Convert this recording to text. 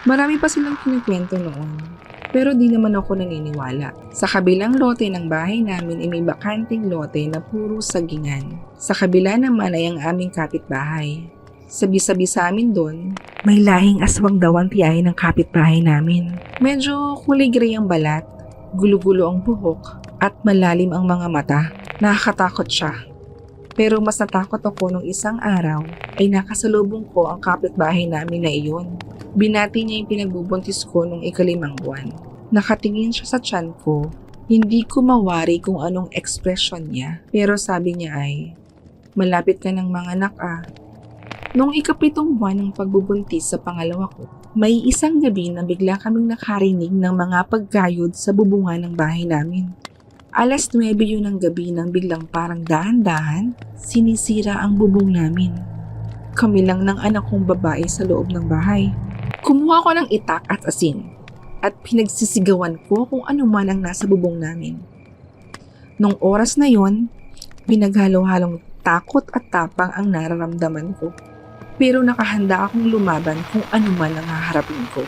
Marami pa silang kinikwento noon. Pero di naman ako naniniwala. Sa kabilang lote ng bahay namin ay may bakanting lote na puro sagingan. Sa kabila naman ay ang aming kapitbahay. Sabi-sabi sa amin doon, may lahing aswang daw ang tiyahin ng kapitbahay namin. Medyo kulay gray ang balat, gulo-gulo ang buhok, at malalim ang mga mata. Nakakatakot siya. Pero mas natakot ako nung isang araw ay nakasalubong ko ang kapitbahay namin na iyon. Binati niya yung pinagbubuntis ko nung ika-5 buwan. Nakatingin siya sa tiyan ko. Hindi ko mawari kung anong ekspresyon niya. Pero sabi niya ay, malapit ka ng mga anak ah. Nung ika-7 buwan ng pagbubuntis sa pangalawa ko, may isang gabi na bigla kaming nakarinig ng mga pagkayod sa bubungan ng bahay namin. 9:00 yun ng gabi nang biglang parang dahan-dahan, sinisira ang bubong namin. Kami lang ng anak kong babae sa loob ng bahay. Kumuha ko ng itak at asin at pinagsisigawan ko kung ano man ang nasa bubong namin. Nung oras na yon, pinaghalo-halong takot at tapang ang nararamdaman ko. Pero nakahanda akong lumaban kung ano man ang haharapin ko.